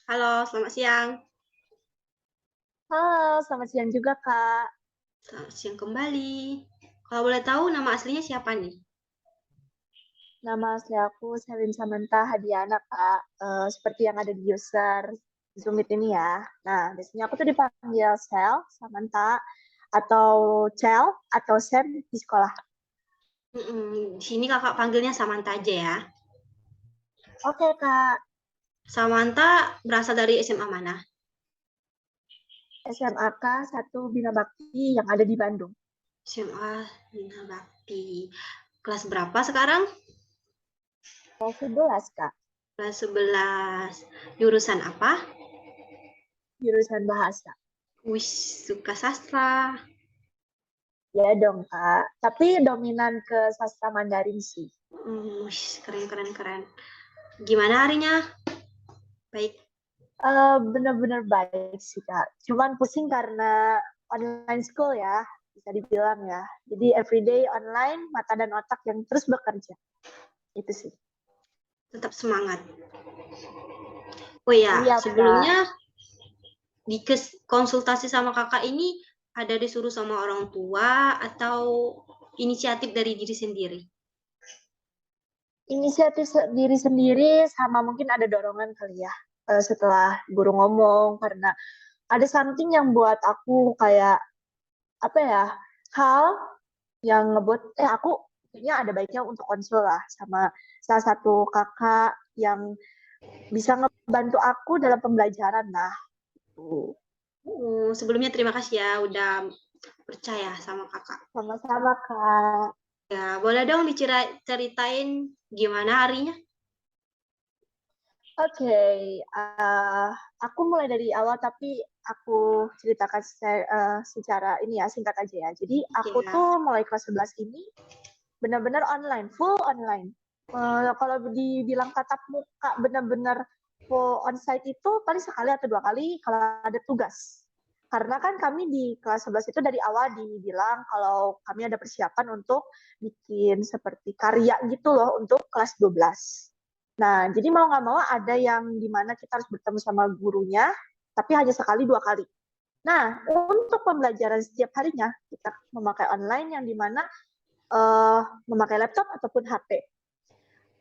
Halo, selamat siang. Halo, selamat siang juga, Kak. Selamat siang kembali. Kalau boleh tahu nama aslinya siapa nih? Nama asli aku Selin Samantha Hadiana, Kak. Seperti yang ada di user Zoom Meet ini ya. Nah, biasanya aku tuh dipanggil Sel, Samantha, atau Cel, atau Sam di sekolah. Di sini kakak panggilnya Samantha aja ya. Oke, Kak. Samantha berasal dari SMA mana? SMAK 1 Bina Bakti yang ada di Bandung. SMA Bina Bakti. Kelas berapa sekarang? Kelas 11, Kak. Kelas 11. Jurusan apa? Jurusan bahasa. Wih, suka sastra. Ya dong, Kak. Tapi dominan ke sastra Mandarin sih. Wih, keren, keren, keren. Gimana harinya? Baik. Bener-bener baik sih Kak. Cuman pusing karena online school ya, bisa dibilang ya. Jadi everyday online, mata dan otak yang terus bekerja. Itu sih. Tetap semangat. Oh ya, Iya Kak. sebelumnya di konsultasi sama kakak ini ada disuruh sama orang tua atau inisiatif dari diri sendiri? Inisiatif diri sendiri sama mungkin ada dorongan kali ya. Setelah guru ngomong karena ada something yang buat aku kayak apa ya, hal yang ngebuat aku kayaknya ada baiknya untuk konsul lah sama salah satu kakak yang bisa ngebantu aku dalam pembelajaran lah. Tuh. Sebelumnya terima kasih ya udah percaya sama kakak. Sama-sama, Kak. Ya, boleh dong diceritain gimana harinya? Oke, aku mulai dari awal tapi aku ceritakan secara ini ya, singkat aja ya. Jadi aku Ya, tuh mulai kelas 11 ini benar-benar online, full online. Kalau dibilang tatap muka benar-benar full onsite itu paling sekali atau dua kali kalau ada tugas. Karena kan kami di kelas 11 itu dari awal dibilang kalau kami ada persiapan untuk bikin seperti karya gitu loh untuk kelas 12. Nah, jadi mau nggak mau ada yang dimana kita harus bertemu sama gurunya, tapi hanya sekali dua kali. Nah, untuk pembelajaran setiap harinya, kita memakai online yang dimana uh, memakai laptop ataupun HP.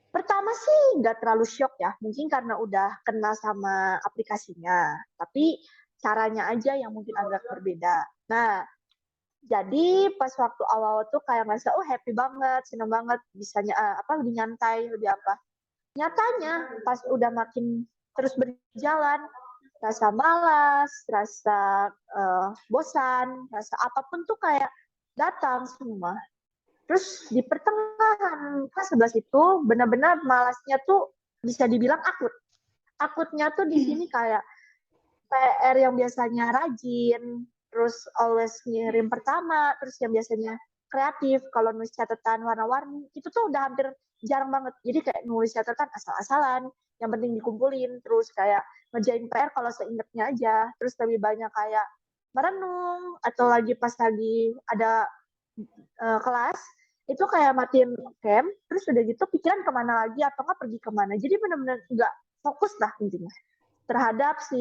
Pertama sih nggak terlalu shock ya, mungkin karena udah kenal sama aplikasinya, tapi caranya aja yang mungkin agak berbeda. Nah, jadi pas waktu awal tuh kayak ngerasa, oh happy banget, seneng banget, bisanya lebih nyantai, lebih apa. Nyatanya pas udah makin terus berjalan, rasa malas, rasa bosan, rasa apapun tuh kayak datang semua. Terus di pertengahan kelas 11 itu benar-benar malasnya tuh bisa dibilang akut. Akutnya tuh di sini kayak PR yang biasanya rajin, terus always ngirim pertama, terus yang biasanya kreatif, kalau nulis catatan warna-warni, itu tuh udah hampir jarang banget. Jadi kayak nulis catatan asal-asalan, yang penting dikumpulin, terus kayak ngerjain PR kalau seingetnya aja, terus lebih banyak kayak merenung, atau lagi pas lagi ada kelas, itu kayak matiin camp, terus udah gitu pikiran kemana lagi, atau nggak pergi kemana. Jadi benar-benar nggak fokus lah intinya terhadap si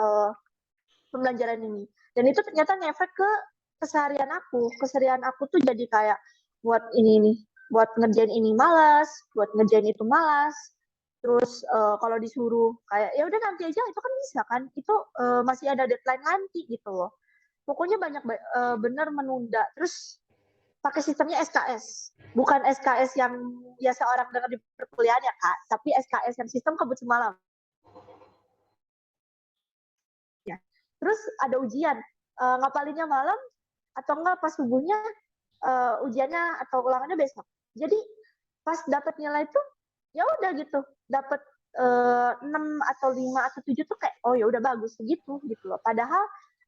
uh, pembelajaran ini. Dan itu ternyata ngefek ke keseharian aku. Keseharian aku tuh jadi kayak buat ini nih, buat ngerjain ini malas, buat ngerjain itu malas. Terus kalau disuruh kayak ya udah nanti aja itu kan bisa kan, itu masih ada deadline nanti gitu loh. Pokoknya banyak bener menunda. Terus pakai sistemnya SKS. Bukan SKS yang biasa orang dengar di perkuliahan ya kak, tapi SKS yang sistem kebut semalam. Ya. Terus ada ujian, ngapalinnya malam atau enggak pas subuhnya ujiannya atau ulangannya besok. Jadi pas dapat nilai tuh ya udah gitu, dapat 6 atau 5 atau 7 tuh kayak oh ya udah bagus segitu gitu loh. Padahal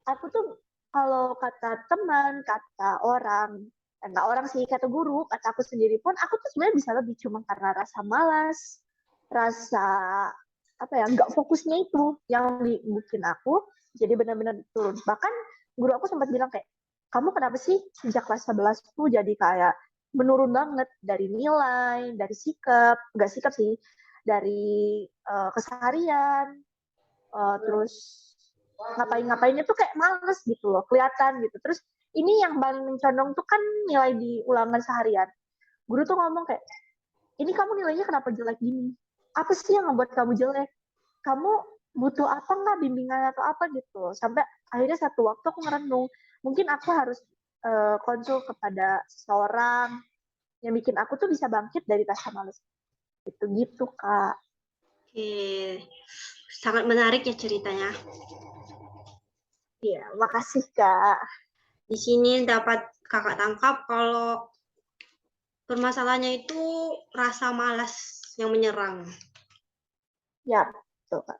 aku tuh kalau kata teman, kata orang, enggak orang sih, kata guru, kata aku sendiri pun aku tuh sebenarnya bisa lebih cuma karena rasa malas, rasa apa ya, nggak fokusnya itu yang bikin aku jadi benar-benar turun. Bahkan guru aku sempat bilang kayak, kamu kenapa sih sejak kelas 11 tuh jadi kayak menurun banget dari nilai, dari sikap, nggak sikap sih, dari keseharian. terus ngapainnya tuh kayak males gitu loh, kelihatan gitu. Terus ini yang paling mencondong tuh kan nilai di ulangan seharian. Guru tuh ngomong kayak, ini kamu nilainya kenapa jelek gini? Apa sih yang membuat kamu jelek? Kamu butuh apa nggak bimbingan atau apa gitu? Sampai akhirnya satu waktu aku ngerenung, mungkin aku harus konsul kepada seseorang yang bikin aku tuh bisa bangkit dari rasa males. Gitu Kak. Oke, sangat menarik ya ceritanya. Iya, makasih Kak. Di sini dapat kakak tangkap kalau permasalahannya itu rasa malas yang menyerang. Ya, betul Kak.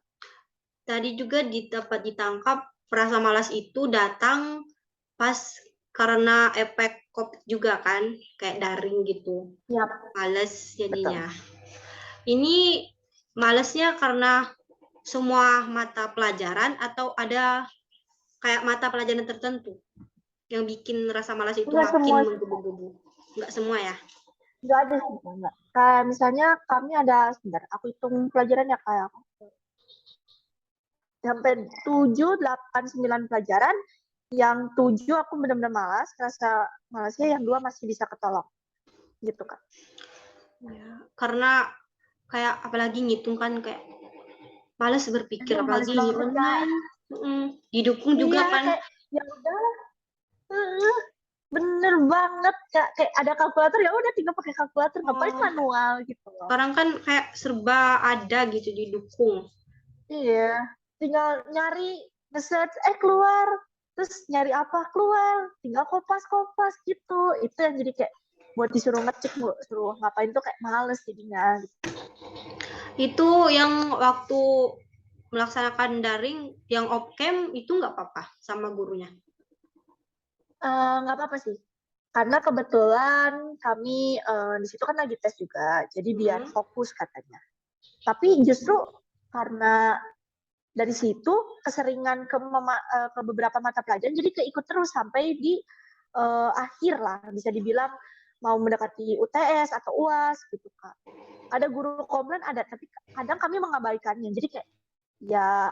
Tadi juga dapat ditangkap rasa malas itu datang pas karena efek COVID juga kan, kayak daring gitu. Ya, Males betul. jadinya. Ini malesnya karena semua mata pelajaran atau ada kayak mata pelajaran tertentu yang bikin rasa malas itu Enggak makin semua, menggebu-gebu? Enggak semua ya? enggak ada sih enggak. Kayak misalnya kami ada, sebentar, aku hitung pelajarannya kayak sampai 7, 8, 9 pelajaran. Yang 7 aku benar-benar malas, rasa malasnya, yang 2 masih bisa ketolong. Gitu Kak. Ya, karena kayak apalagi ngitung kan kayak males berpikir Aduh, males apalagi di banget Kak. online. Didukung juga Iya, kan. kayak ya udah, bener banget Kak. Kayak ada kalkulator, ya udah tinggal pakai kalkulator, ngapain manual gitu loh. Sekarang kan kayak serba ada gitu didukung. Iya, tinggal nyari, nge-search, keluar. Terus nyari apa, keluar. Tinggal kopas-kopas gitu. Itu yang jadi kayak buat disuruh ngecek, suruh ngapain tuh kayak males jadinya. Itu yang waktu melaksanakan daring, yang off-cam itu nggak apa-apa sama gurunya? Nggak apa-apa sih. Karena kebetulan kami di situ kan lagi tes juga. Jadi biar fokus katanya. Tapi justru karena dari situ keseringan ke beberapa mata pelajaran, jadi keikut terus sampai di akhir lah, bisa dibilang mau mendekati UTS atau UAS gitu Kak. Ada guru komplain, ada, tapi kadang kami mengabaikannya. Jadi kayak ya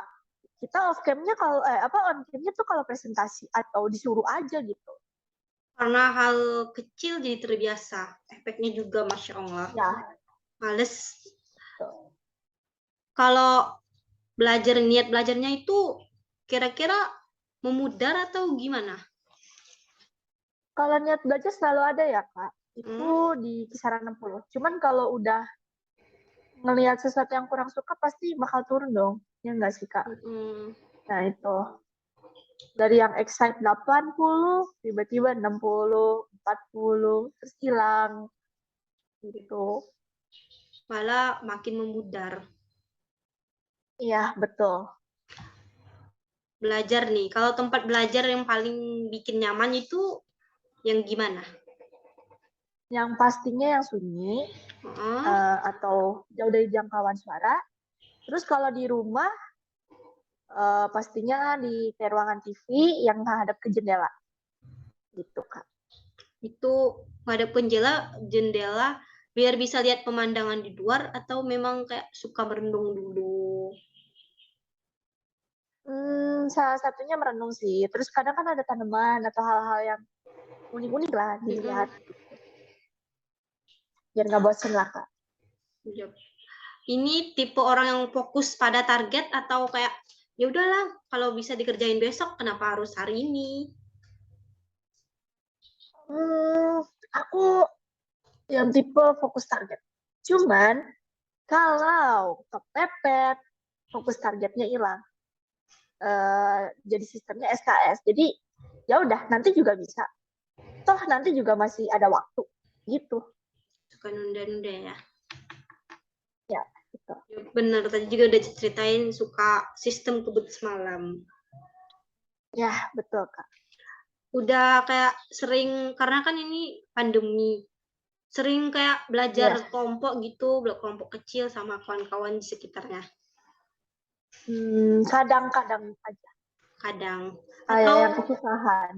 kita off camnya kalau on camnya tuh kalau presentasi atau disuruh aja gitu. Karena hal kecil jadi terbiasa. Efeknya juga Masya Allah. Ya. Males. Tuh. Kalau niat belajarnya itu kira-kira memudar atau gimana? Kalau niat belajar selalu ada ya Kak. Itu di kisaran 60. Cuman kalau udah ngelihat sesuatu yang kurang suka pasti bakal turun dong. Ya enggak sih Kak? Nah itu. Dari yang excite 80, tiba-tiba 60, 40, terus hilang. Gitu. Malah makin memudar. Iya, betul. Belajar nih, kalau tempat belajar yang paling bikin nyaman itu yang gimana? Yang pastinya yang sunyi, atau jauh dari jangkauan suara. Terus kalau di rumah, pastinya di ruangan TV yang menghadap ke jendela. Gitu Kak. Itu menghadap ke jendela biar bisa lihat pemandangan di luar atau memang kayak suka merenung dulu? Salah satunya merenung sih. Terus kadang kan ada tanaman atau hal-hal yang unik-unik lah dilihat. Biar nggak bosen lah Kak. Ini tipe orang yang fokus pada target atau kayak ya udahlah kalau bisa dikerjain besok kenapa harus hari ini? Aku yang tipe fokus target. Cuman kalau kepepet, fokus targetnya hilang. Jadi sistemnya SKS. Jadi ya udah, nanti juga bisa. Toh nanti juga masih ada waktu. Gitu. Suka nunda-nunda ya? Ya, gitu. Ya, bener, tadi juga udah ceritain suka sistem kebut semalam. Ya, betul Kak. Udah kayak sering, karena kan ini pandemi, sering kayak belajar kelompok gitu, kelompok kecil sama kawan-kawan di sekitarnya. Kadang-kadang aja. Kadang. Atau Atau yang kesusahan.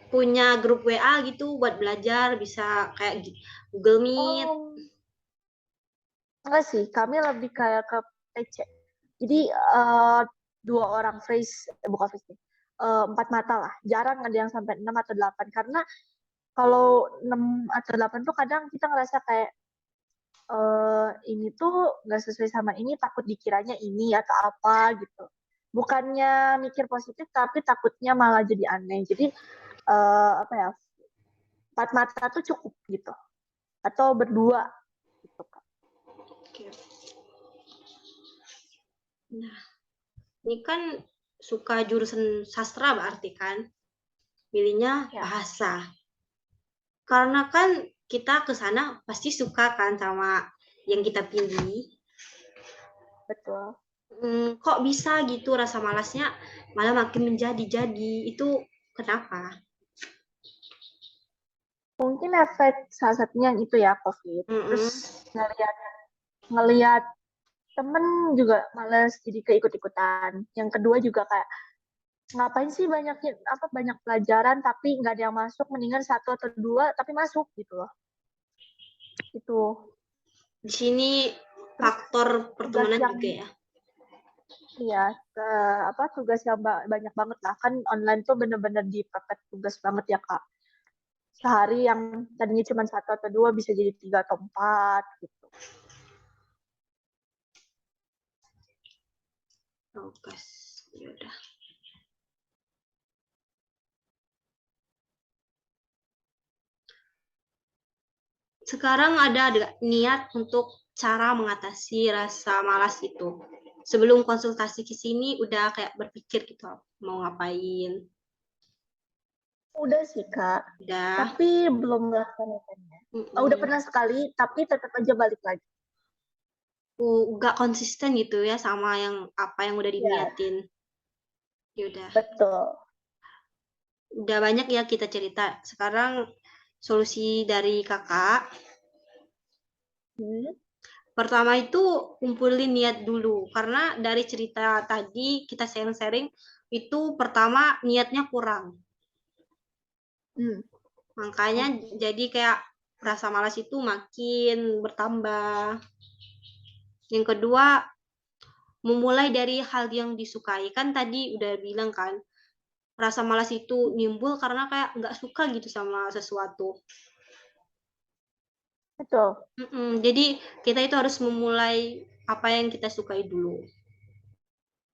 punya grup WA gitu buat belajar, bisa kayak Google Meet. Enggak sih, kami lebih kayak ke PC. Jadi 2 orang bukan phrase nih, 4 mata lah. Jarang ada yang sampai 6 atau 8 karena kalau 6 atau 8 tuh kadang kita ngerasa kayak ini tuh nggak sesuai sama ini, takut dikiranya ini atau apa gitu. Bukannya mikir positif tapi takutnya malah jadi aneh. Jadi apa ya? 4 mata tuh cukup gitu. Atau berdua gitu Kak. Oke. Nah, ini kan suka jurusan sastra berarti kan? Pilihnya Ya. bahasa. Karena kan kita ke sana pasti suka kan sama yang kita pilih. Betul. Kok bisa gitu rasa malasnya malah makin menjadi-jadi. Itu kenapa? Mungkin efek salah satunya yang itu ya COVID. Terus ngelihat temen juga males jadi keikut-ikutan. Yang kedua juga kayak ngapain sih banyak pelajaran tapi nggak ada yang masuk, mendingan 1 atau 2 tapi masuk gitu loh. Itu. Di sini Terus faktor tugas pertemanan yang juga ya. iya, tugas yang banyak banget lah. Kan online tuh bener-bener dipepet tugas banget ya Kak. Sehari yang tadinya cuma 1 atau 2 bisa jadi 3 atau 4 gitu. Tugas. Ya udah. Sekarang ada niat untuk cara mengatasi rasa malas itu. Sebelum konsultasi ke sini udah kayak berpikir gitu mau ngapain. Udah sih Kak, Udah. tapi belum melaksanakannya. Udah pernah sekali, tapi tetap aja balik lagi. Gak konsisten gitu ya sama yang apa yang udah Ya, diniatin. Ya udah. betul. Udah banyak ya kita cerita. Sekarang solusi dari kakak. Pertama itu kumpulin niat dulu. Karena dari cerita tadi kita sharing-sharing, itu pertama niatnya kurang. Makanya jadi kayak rasa malas itu makin bertambah. Yang kedua, memulai dari hal yang disukai. Kan tadi udah bilang kan, rasa malas itu nimbul karena kayak nggak suka gitu sama sesuatu. Betul. Jadi kita itu harus memulai apa yang kita sukai dulu.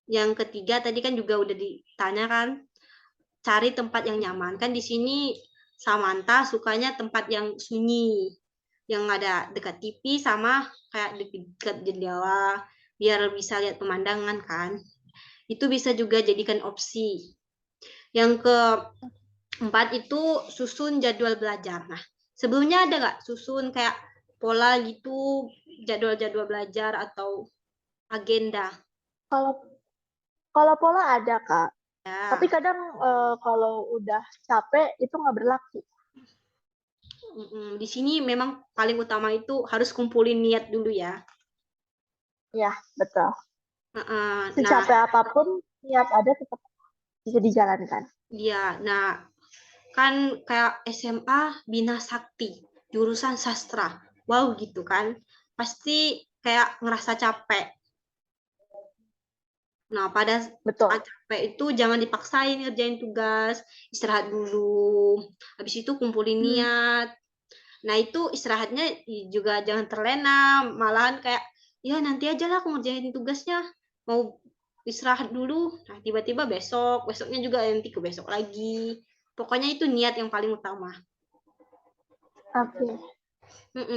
Yang ketiga tadi kan juga udah ditanya kan, cari tempat yang nyaman. Kan di sini Samantha sukanya tempat yang sunyi, yang ada dekat TV sama kayak dekat jendela, biar bisa lihat pemandangan kan. Itu bisa juga jadikan opsi. Yang keempat itu susun jadwal belajar. Nah, sebelumnya ada nggak susun kayak pola gitu, jadwal-jadwal belajar atau agenda? Kalau pola ada Kak, tapi Ya. kadang kalau udah capek itu nggak berlaku. Di sini memang paling utama itu harus kumpulin niat dulu ya. Ya, betul. Nah, Secapek apapun, niat ada tetap bisa dijalankan. nah kan kayak SMA Bina Sakti, jurusan sastra. Wow gitu kan. Pasti kayak ngerasa capek. Nah, pada Betul. saat capek itu jangan dipaksain ngerjain tugas, istirahat dulu. Habis itu kumpulin niat. Nah, itu istirahatnya juga jangan terlena, malahan kayak ya nanti aja lah aku ngerjain tugasnya. Mau istirahat dulu. Nah, tiba-tiba besoknya juga nanti ke besok lagi. Pokoknya itu niat yang paling utama. Oke.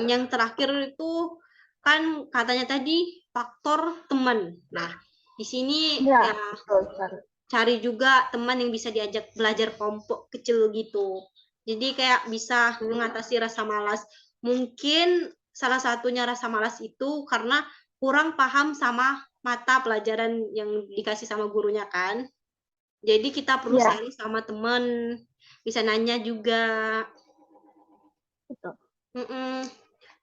Yang terakhir itu kan katanya tadi faktor teman. Nah, di sini Ya, ya betul. cari juga teman yang bisa diajak belajar kelompok kecil gitu. Jadi kayak bisa mengatasi rasa malas. Mungkin salah satunya rasa malas itu karena kurang paham sama mata pelajaran yang dikasih sama gurunya kan. Jadi kita perlu Ya, sharing sama teman, bisa nanya juga. betul.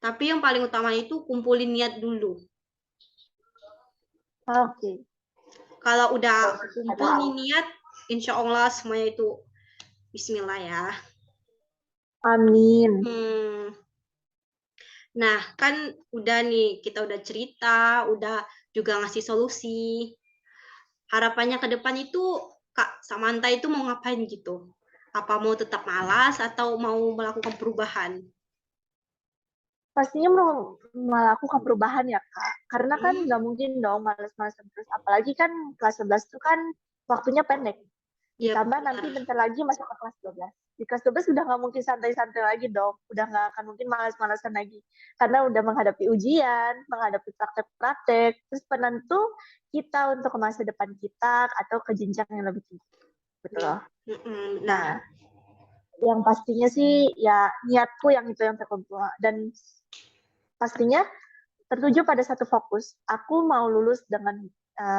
Tapi yang paling utama itu kumpulin niat dulu. Oke. Kalau udah kumpul Ada. nih niat, insya Allah semuanya itu Bismillah ya. Amin. Nah, kan udah nih, kita udah cerita, udah juga ngasih solusi. harapannya ke depan itu Kak Samantha itu mau ngapain gitu? Apa mau tetap malas atau mau melakukan perubahan? Pastinya mau melakukan perubahan ya, Kak. Karena kan Hmm, nggak mungkin dong males-malesan terus. Apalagi kan kelas 11 itu kan waktunya pendek. iya Ditambah benar. nanti bentar lagi masuk ke kelas 12. Di kelas 12 udah nggak mungkin santai-santai lagi dong. Udah nggak akan mungkin malas-malasan lagi. Karena udah menghadapi ujian, menghadapi praktek-praktek. Terus penentu kita untuk ke masa depan kita atau ke jenjang yang lebih tinggi. Iya. Betul. Nah, Nah, yang pastinya sih ya niatku yang itu yang terkumpul. Dan pastinya tertuju pada satu fokus. Aku mau lulus dengan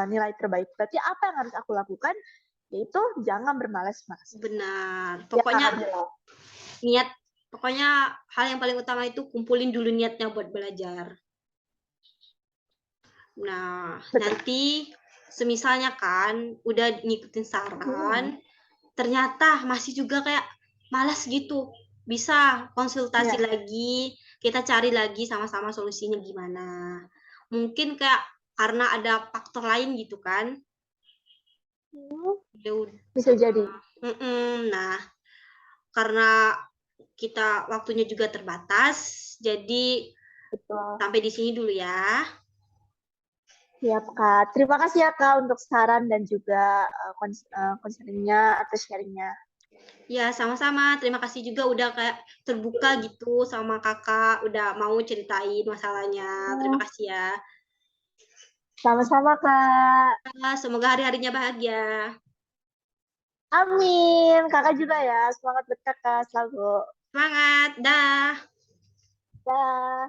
nilai terbaik. Berarti apa yang harus aku lakukan? Yaitu jangan bermalas-malas. benar. Ya, Pokoknya Kak Adela. niat, pokoknya hal yang paling utama itu kumpulin dulu niatnya buat belajar. Nah, Betul. nanti semisalnya kan udah ngikutin saran, Hmm. ternyata masih juga kayak malas gitu. Bisa konsultasi Ya. lagi, kita cari lagi sama-sama solusinya gimana. Mungkin kayak karena ada faktor lain gitu kan. Hmm. Ya Bisa jadi. nah, karena kita waktunya juga terbatas, jadi Betul. sampai di sini dulu ya. Siap, Kak. Terima kasih ya, Kak, untuk saran dan juga konselingnya atau sharingnya. Ya, sama-sama. Terima kasih juga udah kayak terbuka gitu sama kakak, udah mau ceritain masalahnya. Terima Hmm. kasih ya. Sama-sama, Kak. Semoga hari-harinya bahagia. Amin. Kakak juga ya. Semangat buat Kakak selalu. Semangat, dah. Dah.